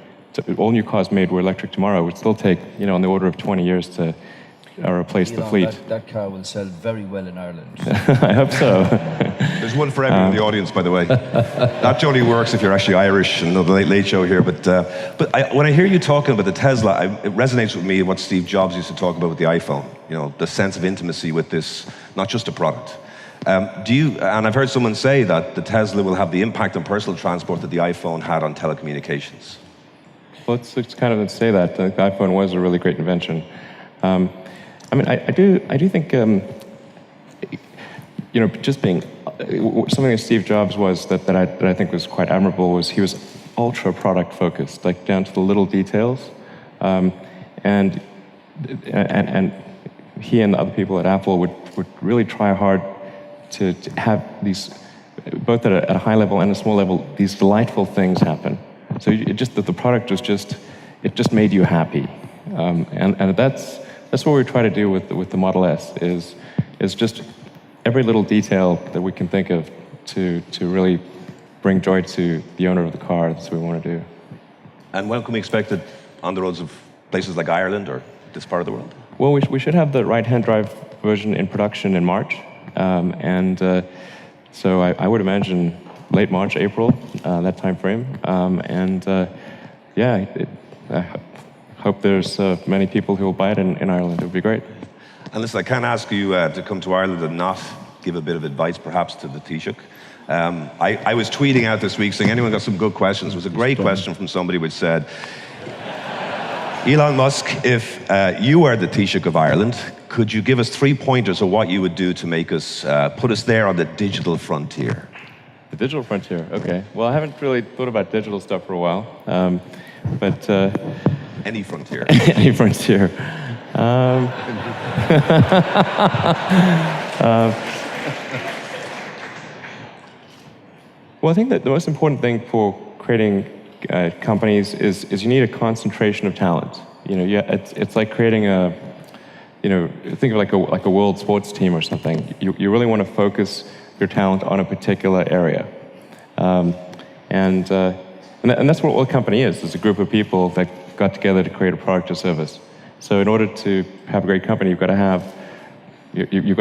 all new cars made were electric tomorrow, it would still take on the order of 20 years to replace the fleet. That car will sell very well in Ireland. I hope so. There's one for everyone in the audience, by the way. That only works if you're actually Irish and know the Late Show here. But when I hear you talking about the Tesla, it resonates with me what Steve Jobs used to talk about with the iPhone. The sense of intimacy with this, not just a product. And I've heard someone say that the Tesla will have the impact on personal transport that the iPhone had on telecommunications. Well, it's kind of to say that. The iPhone was a really great invention. I do think, just being something that Steve Jobs was that I think was quite admirable was he was ultra product focused, like down to the little details, and he and the other people at Apple would really try hard to have these, both at a high level and a small level, these delightful things happen. So the product was just made you happy, and that's that's what we try to do with the Model S, is just every little detail that we can think of to really bring joy to the owner of the car. That's what we want to do. And when can we expect it on the roads of places like Ireland or this part of the world? Well, we should have the right-hand drive version in production in March. So I would imagine late March, April, that time frame. I hope there's many people who will buy it in Ireland. It would be great. And listen, I can't ask you to come to Ireland and not give a bit of advice, perhaps, to the Taoiseach. I was tweeting out this week saying, anyone got some good questions? It was a great question from somebody which said, Elon Musk, if you were the Taoiseach of Ireland, could you give us 3 pointers of what you would do to make us, put us there on the digital frontier? The digital frontier, okay. Well, I haven't really thought about digital stuff for a while, but... Any frontier. Any frontier. Well, I think that the most important thing for creating companies is you need a concentration of talent. It's like creating think of like a world sports team or something. You really want to focus your talent on a particular area, and that's what a company is. It's a group of people that got together to create a product or service. So in order to have a great company, you've got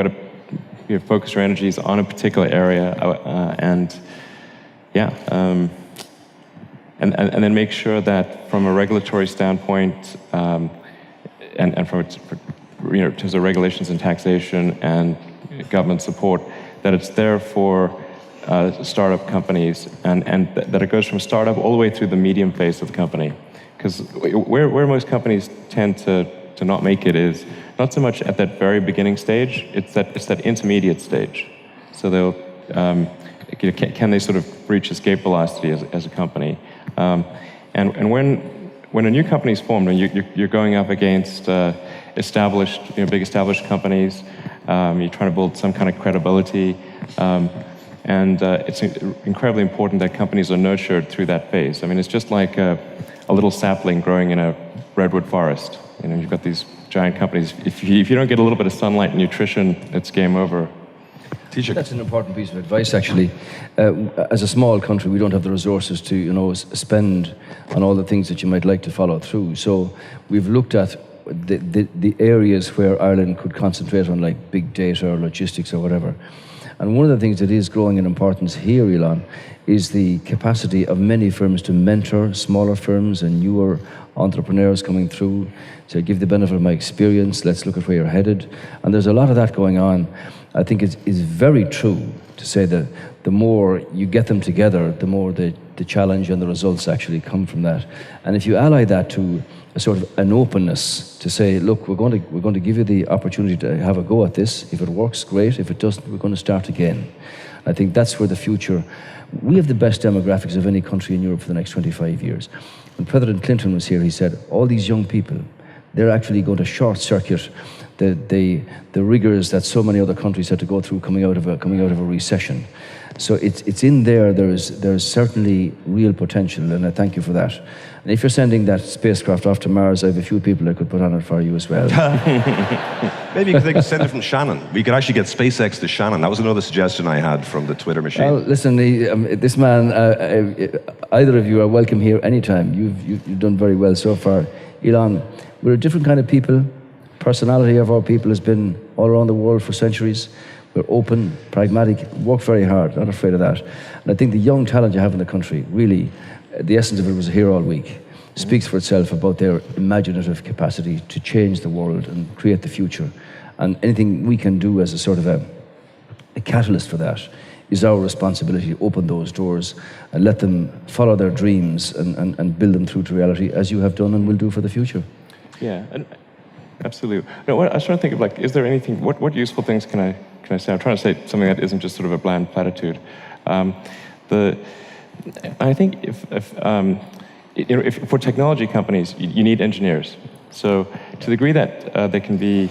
to focus your energies on a particular area, and then make sure that from a regulatory standpoint, and from in terms of regulations and taxation and government support, that it's there for startup companies, and that it goes from startup all the way through the medium phase of the company. Because where most companies tend to not make it is not so much at that very beginning stage, it's that intermediate stage. So they'll can they sort of reach escape velocity as a company? And when a new company is formed and you're going up against established, big established companies, you're trying to build some kind of credibility, and it's incredibly important that companies are nurtured through that phase. I mean, it's just like a little sapling growing in a redwood forest. You've got these giant companies. If you don't get a little bit of sunlight and nutrition, it's game over. That's an important piece of advice, actually. As a small country, we don't have the resources to, spend on all the things that you might like to follow through. So we've looked at the areas where Ireland could concentrate on, like big data or logistics or whatever. And one of the things that is growing in importance here, Elon, is the capacity of many firms to mentor smaller firms and newer entrepreneurs coming through, to give the benefit of my experience, let's look at where you're headed. And there's a lot of that going on. I think it's very true to say that the more you get them together, the more the challenge and the results actually come from that. And if you ally that to a sort of an openness to say, look, we're going to give you the opportunity to have a go at this. If it works, great. If it doesn't, we're going to start again. I think that's where the future. We have the best demographics of any country in Europe for the next 25 years. When President Clinton was here, he said, all these young people, they're actually going to short circuit the rigors that so many other countries had to go through coming out of a recession. So it's in there. There's certainly real potential, and I thank you for that. And if you're sending that spacecraft off to Mars, I have a few people I could put on it for you as well. Maybe they could send it from Shannon. We could actually get SpaceX to Shannon. That was another suggestion I had from the Twitter machine. Well, listen, this man, either of you are welcome here anytime. You've done very well so far. Elon, we're a different kind of people. Personality of our people has been all around the world for centuries. We're open, pragmatic, work very hard, not afraid of that. And I think the young talent you have in the country, really, the essence of it was here all week, speaks for itself about their imaginative capacity to change the world and create the future. And anything we can do as a sort of a catalyst for that is our responsibility to open those doors and let them follow their dreams and build them through to reality, as you have done and will do for the future. Yeah, and absolutely. No, I was trying to think of, is there anything, what useful things can I say? I'm trying to say something that isn't just sort of a bland platitude. I think if for technology companies, you need engineers. So to the degree that there can be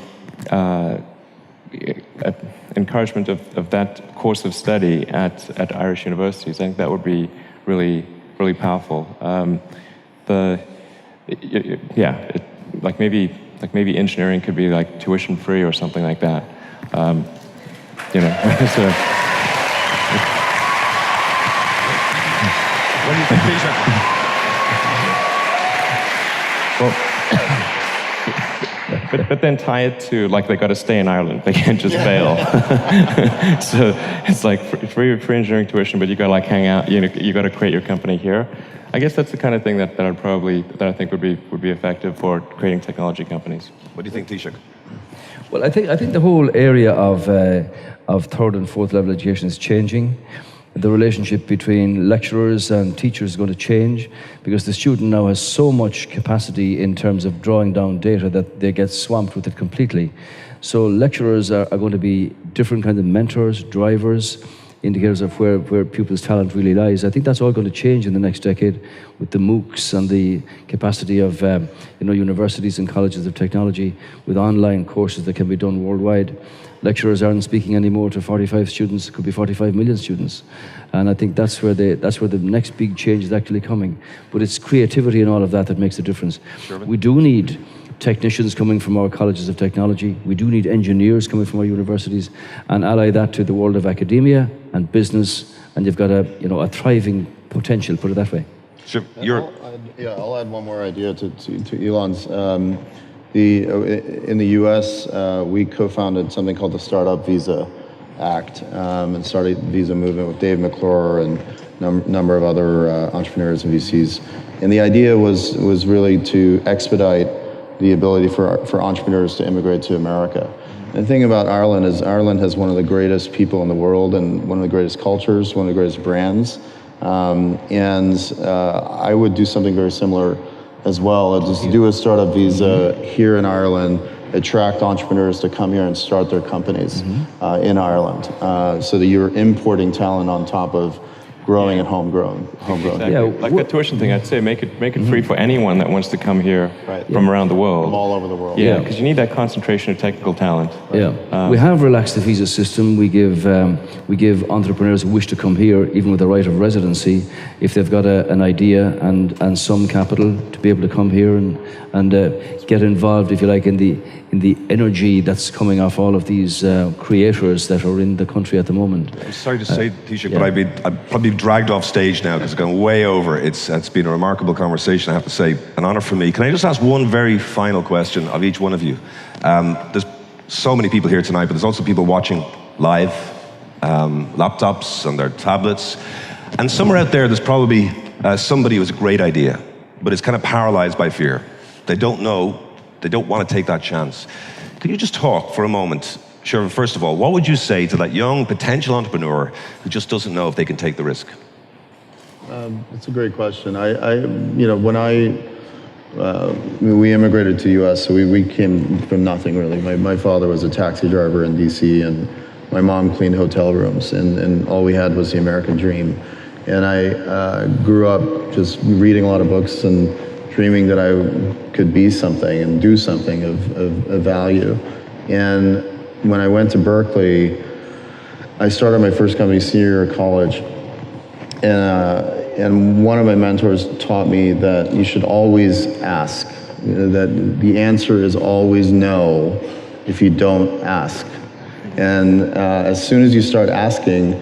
encouragement of that course of study at Irish universities, I think that would be really, really powerful. Maybe like maybe engineering could be like tuition free or something like that. You know, so. What do you think, Taoiseach? But then tie it to, like, they got to stay in Ireland. They can't just bail. So it's like free engineering tuition, but you got to like hang out. You know, you got to create your company here. I guess that's the kind of thing that I think would be effective for creating technology companies. What do you think, Taoiseach? Well, I think the whole area of third and fourth level education is changing. The relationship between lecturers and teachers is going to change because the student now has so much capacity in terms of drawing down data that they get swamped with it completely. So lecturers are going to be different kinds of mentors, drivers, indicators of where pupils' talent really lies. I think that's all going to change in the next decade with the MOOCs and the capacity of universities and colleges of technology with online courses that can be done worldwide. Lecturers aren't speaking anymore to 45 students, it could be 45 million students. And I think that's where the next big change is actually coming. But it's creativity and all of that makes the difference. Sure. We do need technicians coming from our colleges of technology. We do need engineers coming from our universities, and ally that to the world of academia and business, and you've got a thriving potential, put it that way. Sure. I'll add one more idea to Elon's. In the U.S., we co-founded something called the Startup Visa Act and started the visa movement with Dave McClure and a number of other entrepreneurs and VCs. And the idea was really to expedite the ability for entrepreneurs to immigrate to America. And the thing about Ireland is Ireland has one of the greatest people in the world and one of the greatest cultures, one of the greatest brands. I would do something very similar as well, just do a startup visa here in Ireland, attract entrepreneurs to come here and start their companies in Ireland, so that you're importing talent on top of growing and homegrown. Exactly. Yeah, like the tuition thing, I'd say make it free for anyone that wants to come here from around the world. From all over the world. Yeah, because you need that concentration of technical talent. Yeah, we have relaxed the visa system. We give entrepreneurs who wish to come here, even with a right of residency, if they've got an idea and some capital, to be able to come here and get involved, if you like, in the energy that's coming off all of these creators that are in the country at the moment. I'm sorry to say, Taoiseach, but I'd probably be dragged off stage now because it's gone way over. It's been a remarkable conversation, I have to say. An honor for me. Can I just ask one very final question of each one of you? There's so many people here tonight, but there's also people watching live, laptops and their tablets. And somewhere out there's probably somebody who has a great idea, but is kind of paralyzed by fear. They don't know. They don't want to take that chance. Can you just talk for a moment, Shervin, first of all, what would you say to that young potential entrepreneur who just doesn't know if they can take the risk? It's a great question. We immigrated to the U.S., so we came from nothing really. My father was a taxi driver in D.C. and my mom cleaned hotel rooms, and all we had was the American dream. And I grew up just reading a lot of books and dreaming that I could be something and do something of value. And when I went to Berkeley, I started my first company senior year of college. And one of my mentors taught me that you should always ask, that the answer is always no if you don't ask. And as soon as you start asking,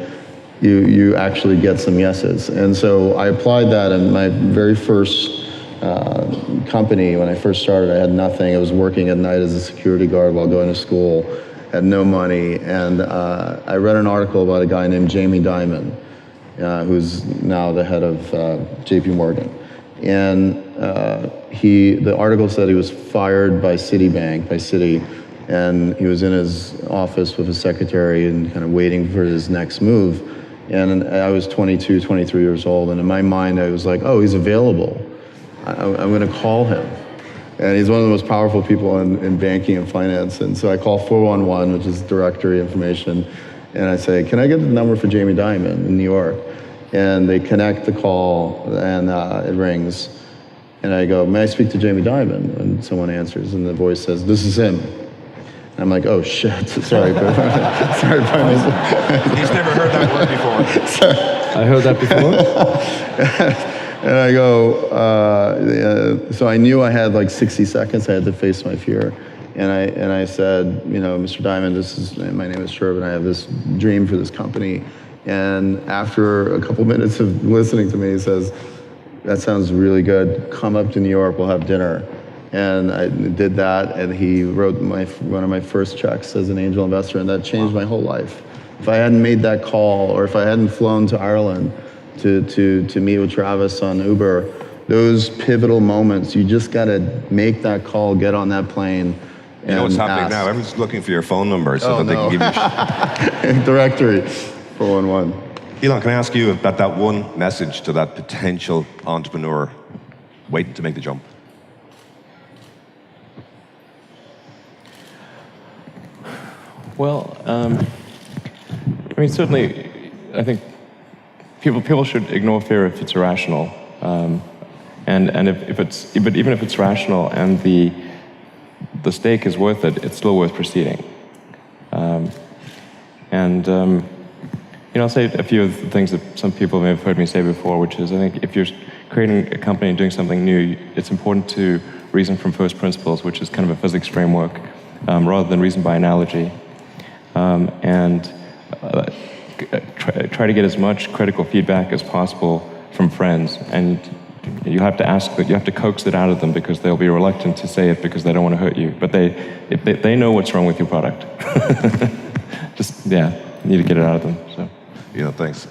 you actually get some yeses. And so I applied that in my very first company. When I first started, I had nothing. I was working at night as a security guard while going to school, had no money. And I read an article about a guy named Jamie Dimon, who's now the head of JP Morgan. And the article said he was fired by Citibank, by Citi, and he was in his office with his secretary and kind of waiting for his next move. And I was 22, 23 years old, and in my mind I was like, oh, he's available. I'm going to call him. And he's one of the most powerful people in banking and finance. And so I call 411, which is directory information, and I say, can I get the number for Jamie Dimon in New York? And they connect the call, and it rings. And I go, may I speak to Jamie Dimon? And someone answers, and the voice says, this is him. And I'm like, oh shit, sorry. Sorry. He's never heard that word before. I heard that before. And I go, so I knew I had like 60 seconds. I had to face my fear. And I said, you know, Mr. Diamond, my name is Shervin. I have this dream for this company. And after a couple minutes of listening to me, he says, that sounds really good. Come up to New York, we'll have dinner. And I did that, and he wrote one of my first checks as an angel investor, and that changed my whole life. If I hadn't made that call, or if I hadn't flown to Ireland to meet with Travis on Uber, those pivotal moments, you just gotta make that call, get on that plane. You know what's happening now? Everyone's looking for your phone number so that they can give you directory 411. Elon, can I ask you about that one message to that potential entrepreneur waiting to make the jump? Well, I mean, certainly, I think people should ignore fear if it's irrational, and but even if it's rational and the stake is worth it, it's still worth proceeding. You know, I'll say a few of the things that some people may have heard me say before, which is I think if you're creating a company and doing something new, it's important to reason from first principles, which is kind of a physics framework, rather than reason by analogy. Try to get as much critical feedback as possible from friends, and you have to coax it out of them, because they'll be reluctant to say it because they don't want to hurt you. But they know what's wrong with your product. Just you need to get it out of them. So. Yeah, thanks.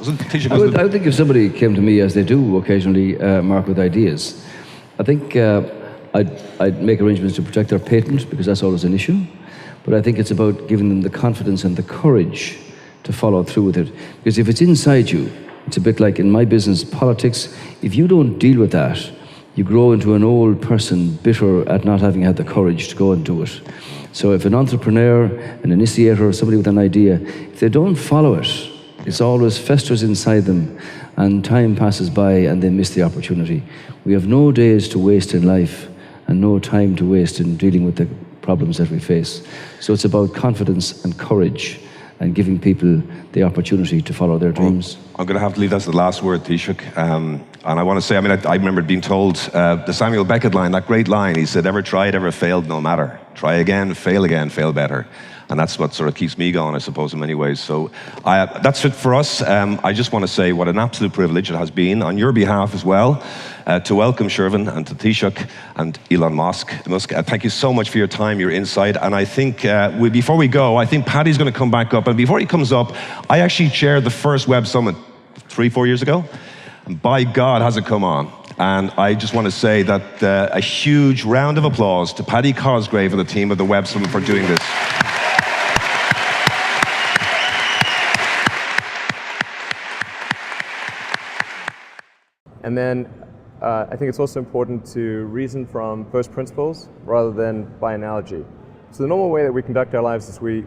I would think if somebody came to me, as they do occasionally, Mark, with ideas, I think I'd make arrangements to protect their patent, because that's always an issue. But I think it's about giving them the confidence and the courage to follow through with it. Because if it's inside you, it's a bit like in my business, politics, if you don't deal with that, you grow into an old person bitter at not having had the courage to go and do it. So if an entrepreneur, an initiator, or somebody with an idea, if they don't follow it, it's always festers inside them, and time passes by and they miss the opportunity. We have no days to waste in life and no time to waste in dealing with the problems that we face. So it's about confidence and courage and giving people the opportunity to follow their dreams. I'm going to have to leave that as the last word, Taoiseach. And I want to say, I remember being told the Samuel Beckett line, that great line, he said, ever tried, ever failed, no matter. Try again, fail better. And that's what sort of keeps me going, I suppose, in many ways. So that's it for us. I just want to say what an absolute privilege it has been, on your behalf as well, to welcome Shervin and to Taoiseach and Elon Musk. Thank you so much for your time, your insight. And I think before we go, I think Paddy's going to come back up. And before he comes up, I actually chaired the first Web Summit 3-4 years ago. And by God, has it come on. And I just want to say that a huge round of applause to Paddy Cosgrave and the team of the Web Summit for doing this. And then I think it's also important to reason from first principles rather than by analogy. So the normal way that we conduct our lives is we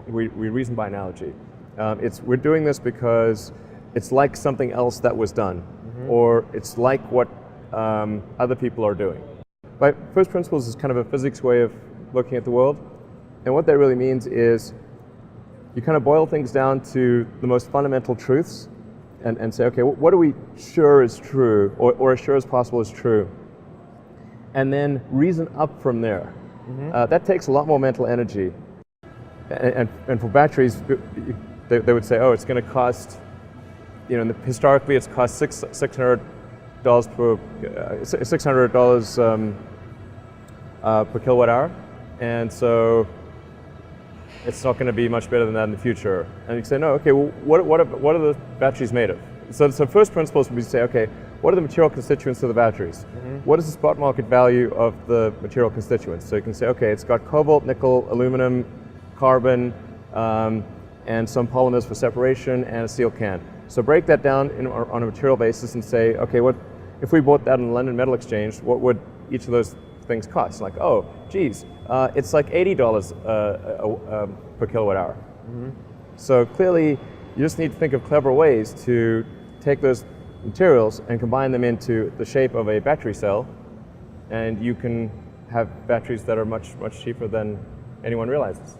reason by analogy. We're doing this because it's like something else that was done, or it's like what other people are doing. But first principles is kind of a physics way of looking at the world. And what that really means is you kind of boil things down to the most fundamental truths and say, okay, what are we sure is true, or as sure as possible is true? And then reason up from there. That takes a lot more mental energy. And for batteries, they would say, oh, it's going to cost, historically it's cost $600 per kilowatt hour, and so it's not going to be much better than that in the future. And you say, no, okay, well, what are the batteries made of? So first principles would be to say, okay, what are the material constituents of the batteries? What is the spot market value of the material constituents? So you can say, okay, it's got cobalt, nickel, aluminum, carbon, and some polymers for separation, and a steel can. So break that down on a material basis and say, okay, what if we bought that on the London Metal Exchange, what would each of those things cost? Like, oh, geez, it's like $80 per kilowatt hour. So clearly, you just need to think of clever ways to take those materials and combine them into the shape of a battery cell, and you can have batteries that are much, much cheaper than anyone realizes.